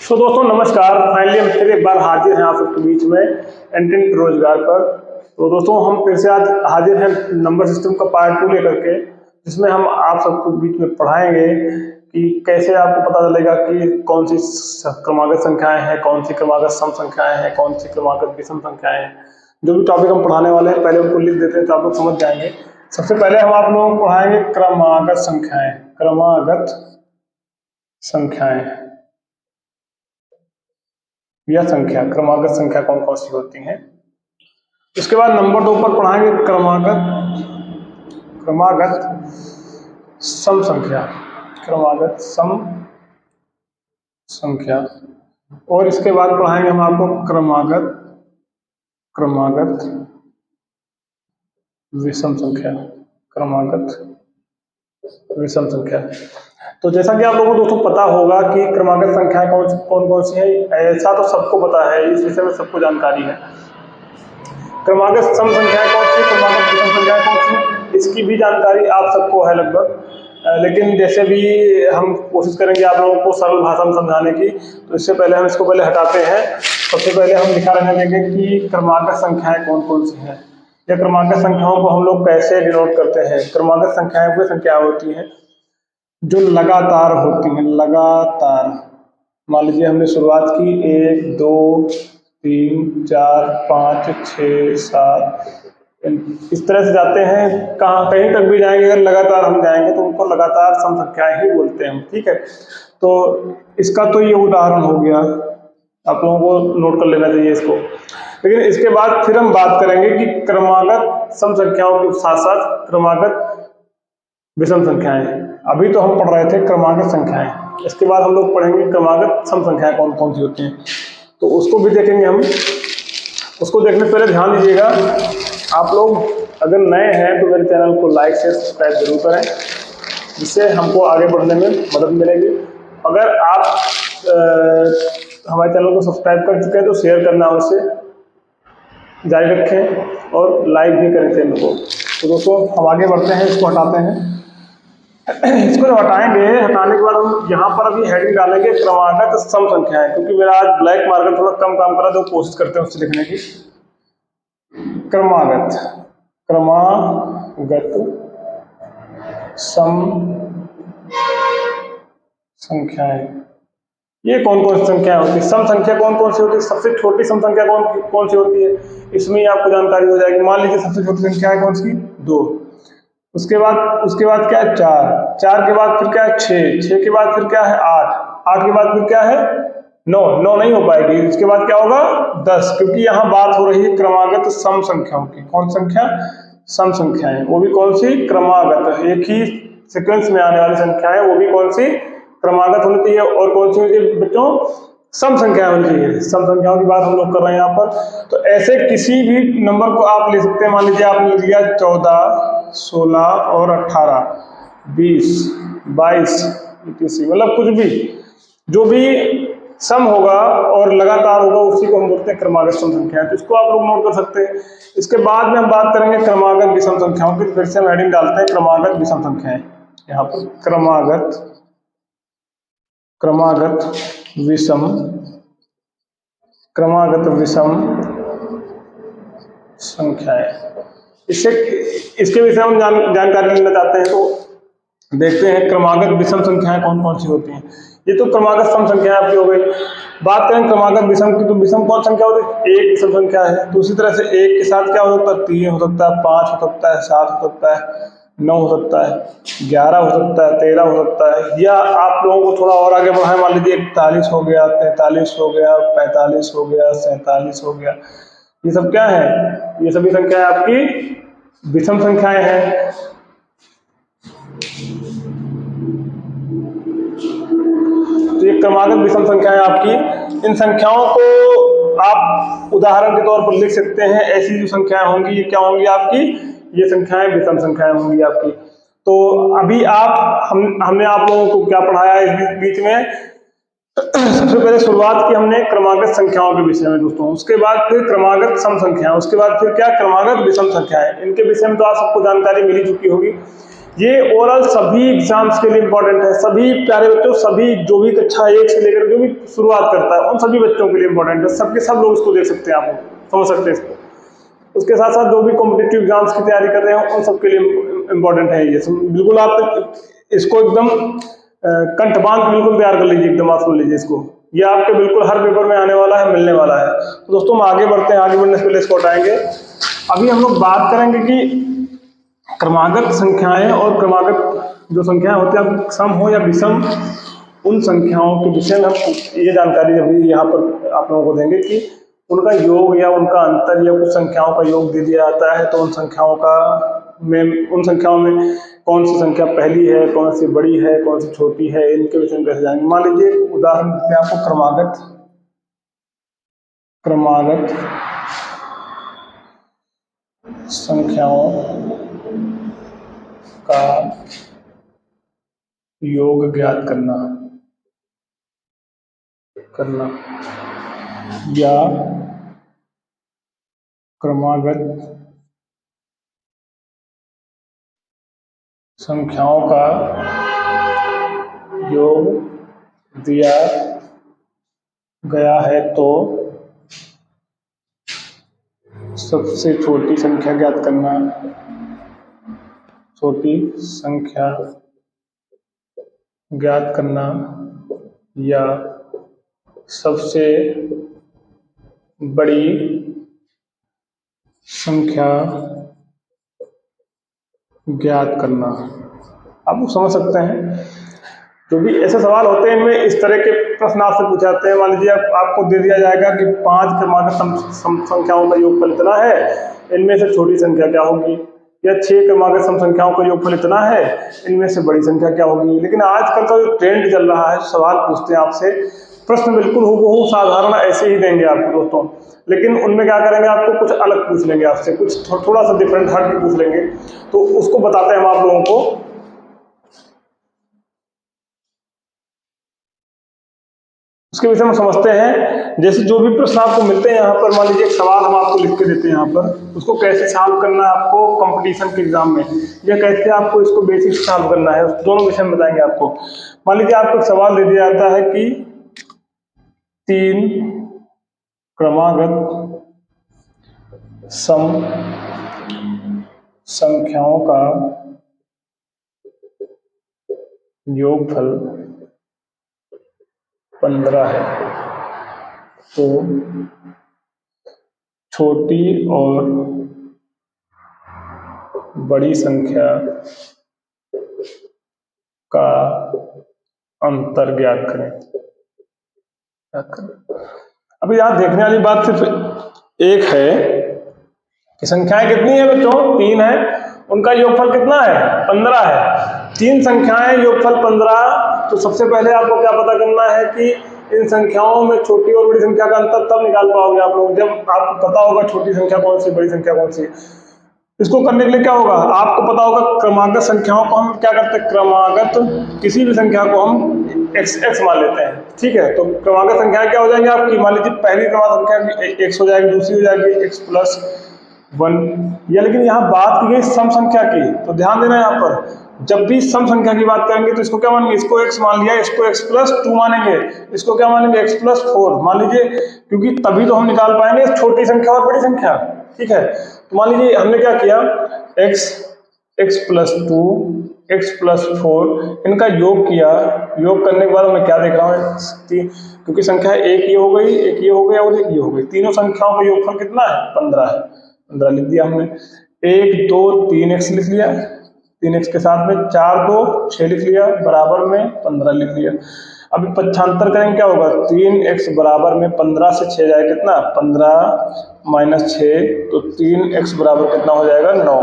सो दोस्तों नमस्कार। फाइनली हम फिर एक बार हाजिर हैं आप सबके बीच में एंट्रेंस रोजगार पर। तो दोस्तों हम फिर से आज हाजिर हैं नंबर सिस्टम का पार्ट 2 लेकर के, जिसमें हम आप सबको बीच में पढ़ाएंगे कि कैसे आपको पता चलेगा कि कौन सी क्रमागत संख्याएं हैं, कौन सी क्रमागत सम संख्याएं हैं, कौन सी क्रमागत विषम संख्याएं हैं। जो भी टॉपिक हम पढ़ाने वाले हैं पहले उनको लिख देते हैं तो आप लोग समझ जाएंगे। सबसे पहले हम आप लोगों को पढ़ाएंगे क्रमागत संख्याएं। क्रमागत संख्याएं या संख्या, क्रमागत संख्या कौन कौन सी होती हैं। इसके बाद नंबर 2 पर पढ़ाएंगे क्रमागत सम संख्या, क्रमागत सम संख्या। और इसके बाद पढ़ाएंगे हम आपको क्रमागत विषम संख्या, क्रमागत विषम संख्या। तो जैसा कि आप लोगों को दोस्तों पता होगा कि क्रमागत संख्याएं कौन कौन सी हैं, ऐसा तो सबको पता है, इस विषय में सबको जानकारी है। क्रमागत सम संख्याएं कौन सी, क्रमागत विषम संख्याएं कौन सी, इसकी भी जानकारी आप सबको है लगभग। लेकिन जैसे भी हम कोशिश करेंगे आप लोगों को सरल भाषा में समझाने की, तो इससे पहले हम इसको पहले हटाते हैं। सबसे पहले हम लिखा रहने देंगे कि क्रमागत संख्याएं कौन कौन सी हैं या क्रमागत संख्याओं को हम लोग कैसे डिनोट करते हैं। क्रमागत संख्याएं वो संख्या होती हैं जो लगातार होती हैं, लगातार। मान लीजिए हमने शुरुआत की 1 2 3 4 5 6 7, इस तरह से जाते हैं, कहीं तक भी जाएंगे अगर लगातार हम जाएंगे तो उनको लगातार सम संख्याएं ही बोलते हैं, ठीक है। तो इसका तो ये उदाहरण हो गया, आप लोगों को नोट कर लेना चाहिए इसको। लेकिन इसके बाद फिर हम बात करेंगे कि क्रमागत सम संख्याओं के साथ साथ क्रमागत विषम संख्याएं। अभी तो हम पढ़ रहे थे क्रमागत संख्याएं, इसके बाद हम लोग पढ़ेंगे क्रमागत सम संख्याएं कौन कौन सी होती हैं, तो उसको भी देखेंगे हम। उसको देखने से पहले ध्यान दीजिएगा, आप लोग अगर नए हैं तो मेरे चैनल को लाइक शेयर सब्सक्राइब जरूर करें, जिससे हमको आगे बढ़ने में मदद मिलेगी। अगर आप हमारे चैनल को सब्सक्राइब कर चुके हैं तो शेयर करना उससे जारी रखें और लाइक भी करें चैनल को। तो दोस्तों हम आगे बढ़ते हैं, इसको हटाते हैं। इसको जब हटाएंगे, हटाने के बाद हम यहाँ पर अभी हेडिंग डालेंगे क्रमागत सम संख्याएं, क्योंकि मेरा आज ब्लैक मार्कर थोड़ा कम काम कर रहा है, तो कोशिश करते हैं उससे लिखने की। क्रमागत सम संख्याएं, ये कौन कौन सी संख्याएं होती है। सम संख्या कौन कौन सी होती है, सबसे छोटी सम संख्या कौन सी होती है, इसमें आपको जानकारी हो जाएगी। मान लीजिए सबसे छोटी संख्या है कौन सी, 2। उसके बाद क्या है, 4 के बाद फिर क्या है, 6 के बाद फिर क्या है, 8 के बाद फिर क्या है, 9 नहीं हो पाएगी। उसके बाद क्या होगा, 10, क्योंकि यहाँ बात हो रही है क्रमागत सम संख्याओं की। कौन संख्या, सम संख्याएं, वो भी कौन सी, क्रमागत, एक ही सीक्वेंस में आने वाली संख्याएं, वो भी कौन सी, क्रमागत होनी चाहिए। और कौन सी होनी चाहिए बच्चों, सम संख्या होनी चाहिए। सम संख्याओं की बात हम लोग कर रहे हैं यहाँ पर। तो ऐसे किसी भी नंबर को आप ले सकते हैं। मान लीजिए आपने लिया 14 16 और 18 20 22 मतलब कुछ भी, जो भी सम होगा और लगातार होगा उसी को हम बोलते हैं क्रमागत सम संख्या। तो इसको आप लोग नोट कर सकते हैं। इसके बाद में हम बात करेंगे क्रमागत विषम संख्याओं की। फिर से हम हेडिंग डालते हैं क्रमागत विषम संख्याएं। यहाँ पर क्रमागत विषम संख्याएं। इसके विषय में जानकारी लेना चाहते हैं तो देखते हैं क्रमागत विषम संख्याएं कौन कौन सी होती हैं। ये तो क्रमागत सम संख्याएं आपकी हो गई। बात करें क्रमागत विषम की, तो विषम कौन संख्या होती है, 1 विषम संख्या है। तो उसी तरह से 1 के साथ क्या हो सकता है, 3 हो सकता है, 5 हो सकता है, 7 हो सकता है, 9 हो सकता है, 11 हो सकता है, 13 हो सकता है। या आप लोगों को थोड़ा और आगे बढ़ाएं, मान लीजिए 41 हो गया, 43 हो गया, 45 हो गया, 47 हो गया। ये सब क्या है, ये सभी संख्याएं आपकी विषम संख्याएं हैं। तो ये क्रमागत विषम संख्याएं आपकी। इन संख्याओं को आप उदाहरण के तौर पर लिख सकते हैं। ऐसी जो संख्याएं होंगी ये क्या होंगी आपकी, ये संख्याएं विषम संख्याएं होंगी आपकी। तो अभी हमने आप लोगों को क्या पढ़ाया इस बीच में, सबसे पहले शुरुआत की हमने क्रमागत संख्याओं के विषय में दोस्तों। उसके बाद फिर क्रमागत सम संख्याएं, उसके बाद फिर क्या, क्रमागत विषम संख्याएं। इनके विषय में तो आप सबको जानकारी मिल ही चुकी होगी। ये ओवरऑल सभी एग्जाम्स के लिए इंपॉर्टेंट है। सभी प्यारे बच्चों, सभी जो भी कक्षा 1 से लेकर जो भी शुरुआत करता है उन सभी बच्चों के लिए इंपॉर्टेंट है। सबके सब लोग इसको देख सकते हैं, आप समझ सकते हैं इसको। उसके साथ साथ जो भी कॉम्पिटिटिव एग्जाम्स की तैयारी कर रहे हैं उन सबके लिए इंपॉर्टेंट है ये। बिल्कुल आप इसको एकदम कंठ बांध के बिल्कुल तैयार कर लीजिए, एकदम आप सुन लीजिए इसको। ये आपके बिल्कुल हर पेपर में आने वाला है, मिलने वाला है। तो दोस्तों हम आगे बढ़ते हैं, आगे बढ़ने से पहले इसको हटाएंगे। अभी हम लोग बात करेंगे कि क्रमागत संख्याएं और क्रमागत जो संख्याएं होती हैं, सम हो या विषम, उन संख्याओं के विषय में हम ये जानकारी अभी यहाँ पर आप लोगों को देंगे कि उनका योग या उनका अंतर या कुछ संख्याओं का योग दे दिया जाता है तो उन संख्याओं में कौन सी संख्या पहली है, कौन सी बड़ी है, कौन सी छोटी है, इनके विषय में कैसे जाएंगे। मान लीजिए उदाहरण देते हैं आपको, क्रमागत संख्याओं का योग ज्ञात करना या क्रमागत संख्याओं का योग दिया गया है तो सबसे छोटी संख्या ज्ञात करना, या सबसे बड़ी संख्या ज्ञात करना। आप लोग समझ सकते हैं, जो भी ऐसे सवाल होते हैं इनमें इस तरह के प्रश्न आपसे पूछे जाते हैं। मान लीजिए आपको दे दिया जाएगा कि 5 क्रमागत संख्याओं का योगफल इतना है, इनमें से छोटी संख्या क्या होगी, या 6 क्रमागत सम संख्याओं का योगफल इतना है, इनमें से बड़ी संख्या क्या होगी। लेकिन आजकल का जो ट्रेंड चल रहा है, सवाल पूछते हैं आपसे, प्रश्न बिल्कुल हूबहू साधारण ऐसे ही देंगे आपको दोस्तों, लेकिन उनमें क्या करेंगे, आपको कुछ अलग पूछ लेंगे आपसे, कुछ थोड़ा सा डिफरेंट हट के पूछ लेंगे। तो उसको बताते हैं हम आप लोगों को। उसके विषय में समझते हैं। जैसे जो भी प्रश्न आपको मिलते हैं यहाँ पर, मान लीजिए एक सवाल हम आपको लिख के देते हैं यहाँ पर, उसको कैसे सॉल्व करना है आपको कंपटीशन के एग्जाम में, या कैसे आपको इसको बेसिक सॉल्व करना है, उस दोनों विषय में बताएंगे आपको। मान लीजिए आपको एक सवाल दे दिया जाता है कि 3 क्रमागत सम संख्याओं का योगफल 15 है, तो छोटी और बड़ी संख्या का अंतर ज्ञात करें। अभी यहाँ देखने वाली बात सिर्फ एक है कि संख्याएं कितनी है बच्चों, 3 है, उनका योगफल कितना है, 15 है। 3 संख्याएं योगफल 15। तो सबसे पहले आपको क्या पता करना है कि इन संख्याओं में छोटी और बड़ी संख्या का अंतर तब निकाल पाओगे आप लोग जब आपको पता होगा छोटी संख्या कौन सी, बड़ी संख्या कौन सी। इसको करने के लिए क्या होगा, आपको पता होगा क्रमागत संख्याओं को हम क्या करते हैं, क्रमागत किसी भी संख्या को हम x मान लेते हैं, ठीक है। तो क्रमागत संख्याएं क्या हो जाएंगी आपकी, मान लीजिए पहली क्रमागत संख्या x हो जाएगी, दूसरी हो जाएगी x+1, या लेकिन यहाँ बात की गई सम संख्या की, तो ध्यान देना यहाँ पर जब भी सम संख्या की बात करेंगे तो इसको क्या मानेंगे, इसको x मान लिया, इसको x+2 मानेंगे, इसको क्या मानेंगे, x+4 मान लीजिए, क्योंकि तभी तो हम निकाल पाएंगे छोटी संख्या और बड़ी संख्या, ठीक है। तो मान लीजिए हमने क्या किया, x+2 x+4 इनका योग किया, योग करने के बाद मैं क्या देख रहा हूँ, क्योंकि संख्या एक ये हो गई, एक ये हो गया और एक ये हो गई, तीनों संख्याओं का योगफल कितना है, 15 है। 15 लिख दिया हमने, 1 2 3x लिख लिया, 3x के साथ में 4 2 6 लिख लिया, बराबर में 15 लिख लिया। अभी पक्षांतर करेंगे क्या होगा, 3x बराबर में 15 से 6 जाए कितना, 15 - 6, तो 3x बराबर कितना हो जाएगा, 9।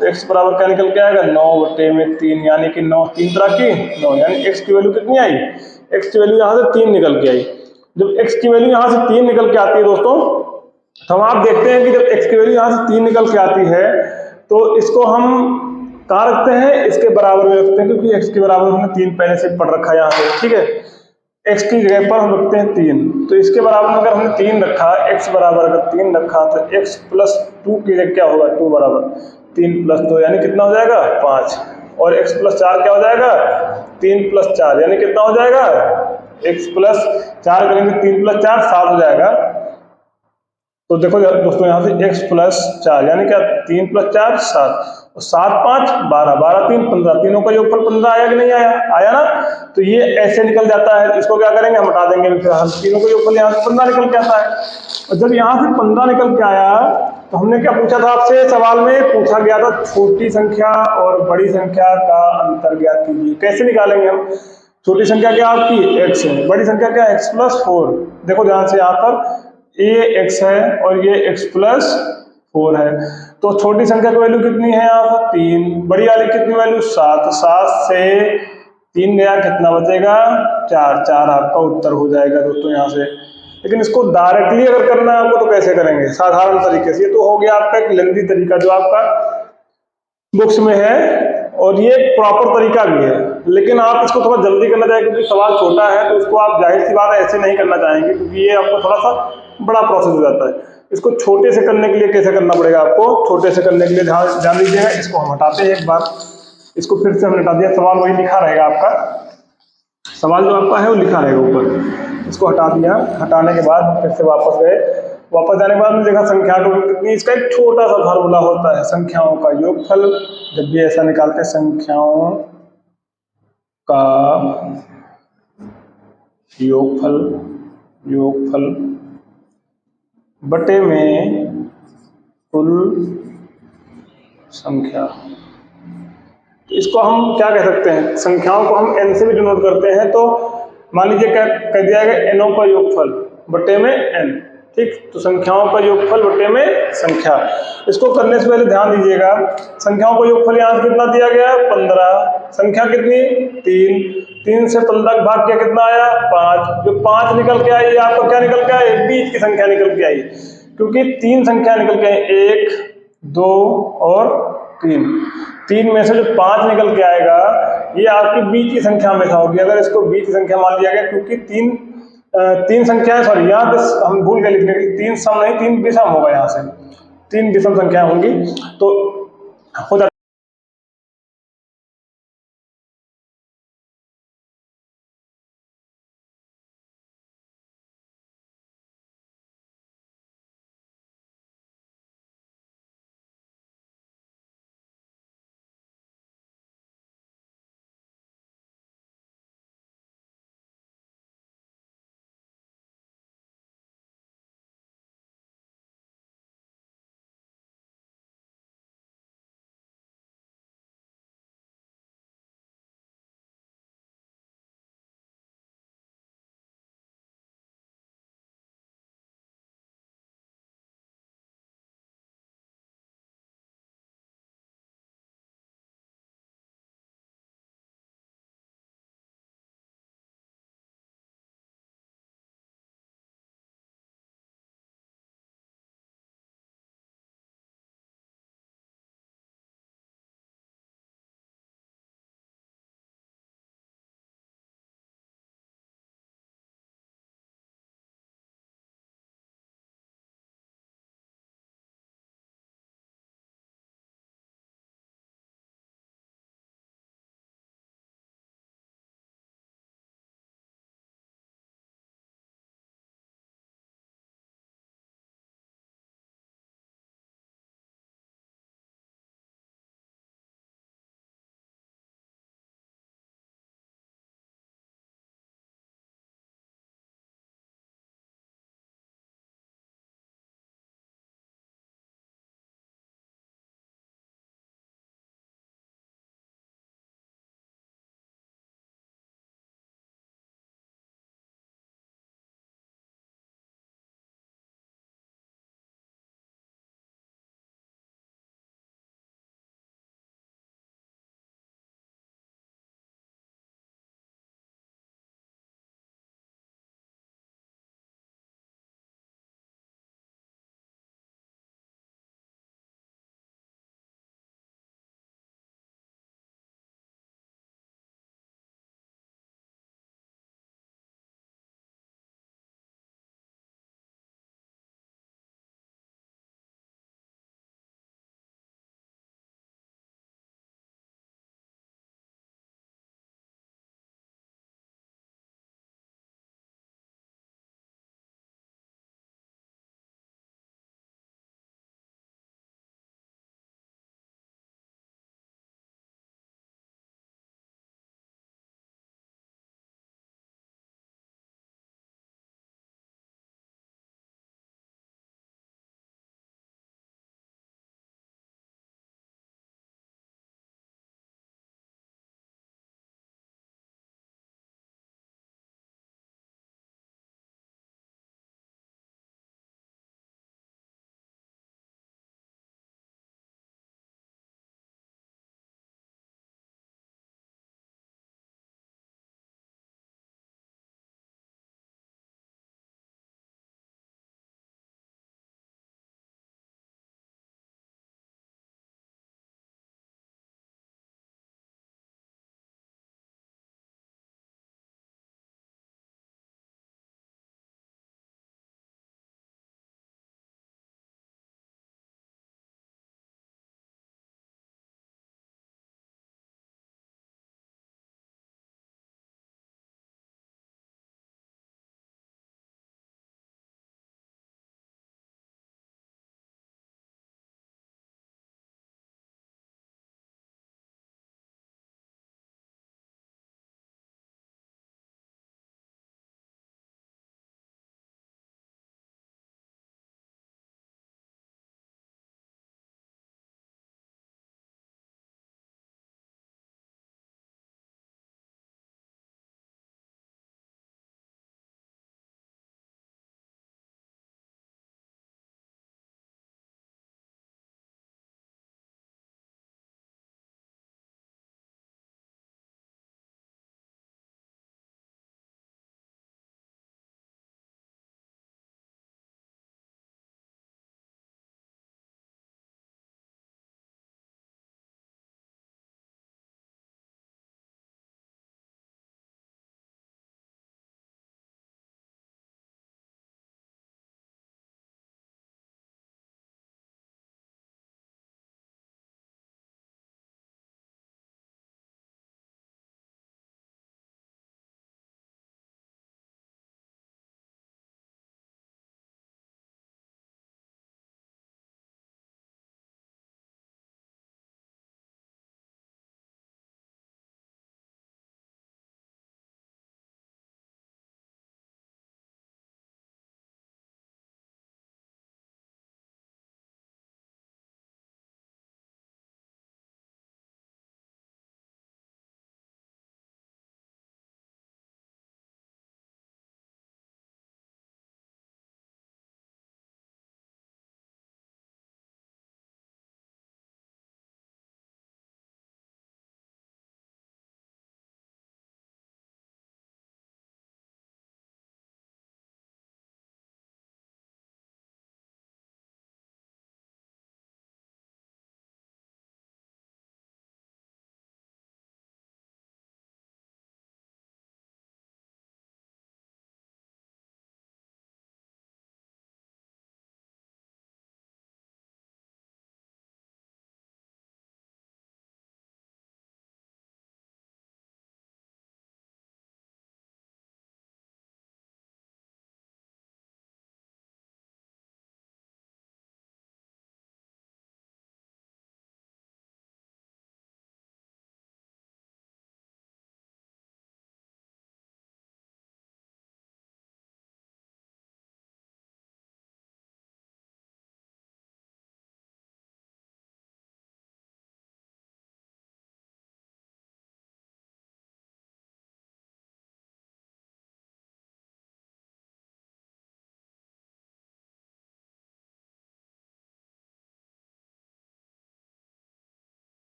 तो x बराबर क्या निकल के आएगा, 9/3, यानी कि 9 3 तरह की 9, यानी x की वैल्यू कितनी आई, x की वैल्यू यहाँ से 3 निकल के आई। जब x की वैल्यू यहाँ से 3 निकल के आती है दोस्तों, तो हम आप देखते हैं कि जब x की वैल्यू यहाँ से 3 निकल के आती है तो इसको हम कहाँ रखते हैं, इसके बराबर में रखते हैं, क्योंकि x के बराबर हमने 3 पहले से पढ़ रखा है यहाँ पे, ठीक है। x की जगह पर हम रखते हैं 3, तो इसके बराबर में अगर हमने 3 रखा, x बराबर अगर 3 रखा तो x+2 की जगह क्या होगा, 2 बराबर 3 + 2 यानी कितना हो जाएगा, 5। और x प्लस 4 क्या हो जाएगा 3 प्लस 4 यानी कितना हो जाएगा x प्लस 4 करेंगे 3 प्लस 4 7 हो जाएगा। तो देखो दोस्तों यहाँ से x प्लस 4 यानी क्या 3 प्लस 4 7 और 7 5 12 12 3 15 तीनों का योगफल 15 आया कि नहीं आया आया ना। तो ये ऐसे निकल जाता है, इसको क्या करेंगे हम हटा देंगे, फिर हम तीनों का योगफल यहाँ से 15 निकल के आता है। और जब यहाँ से 15 निकल के आया तो हमने क्या पूछा था आपसे, सवाल में पूछा गया था छोटी संख्या और बड़ी संख्या का अंतर ज्ञात कीजिए। कैसे निकालेंगे हम, छोटी संख्या क्या आपकी x है, बड़ी संख्या क्या x प्लस 4। देखो ध्यान से यहाँ पर ये x है और ये x प्लस 4 है, तो छोटी संख्या की वैल्यू कितनी है यहाँ पर 3, बड़ी वाली कितनी वैल्यू 7, 7 से 3 गया कितना बचेगा 4, 4 आपका उत्तर हो जाएगा दोस्तों यहाँ से। लेकिन इसको डायरेक्टली अगर करना है आपको तो कैसे करेंगे, साधारण तरीके से। ये तो हो गया आपका एक लेंथी तरीका जो आपका बुक्स में है और ये एक प्रॉपर तरीका भी है, लेकिन आप इसको थोड़ा जल्दी करना चाहेंगे क्योंकि सवाल छोटा है तो इसको आप जाहिर सी बात है ऐसे नहीं करना चाहेंगे क्योंकि ये आपको थोड़ा सा बड़ा प्रोसेस हो जाता है। इसको छोटे से करने के लिए कैसे करना पड़ेगा आपको, छोटे से करने के लिए ध्यान दीजिएगा। इसको हम हटाते हैं एक बार, इसको फिर से हमने हटा दिया, सवाल वही लिखा रहेगा आपका, सवाल जो आपका है वो लिखा रहेगा ऊपर। इसको हटा दिया, हटाने के बाद फिर से वापस गए, वापस जाने के बाद हमने देखा संख्या टोटल कितनी, इसका एक छोटा सा फार्मूला होता है संख्याओं का योगफल। जब भी ऐसा निकालते हैं संख्याओं का योगफल बटे में कुल संख्या, तो इसको हम क्या कह सकते हैं, संख्याओं को हम n से भी डिनोट करते हैं। तो मान लीजिए क्या कह दिया गया nों का योगफल बटे में n, ठीक। तो संख्याओं का योगफल बटे में संख्या, इसको करने से पहले ध्यान दीजिएगा संख्याओं का योगफल यहाँ से कितना दिया गया 15, संख्या कितनी 3 से 15 का भाग किया कितना आया 5, जो 5 निकल के आई आपको क्या निकल के आई, बीच की संख्या निकल के आई, क्योंकि 3 संख्या निकल के आई 1 2 और 3 में से जो 5 निकल के आएगा ये आपकी बीच की संख्या में होगी। अगर इसको बीच की संख्या मान लिया गया क्योंकि तीन संख्याएं, सॉरी यहाँ पे हम भूल गए लिखने के लिए, 3 सम नहीं 3 विषम होगा, यहाँ से 3 विषम संख्या होंगी तो हो जाता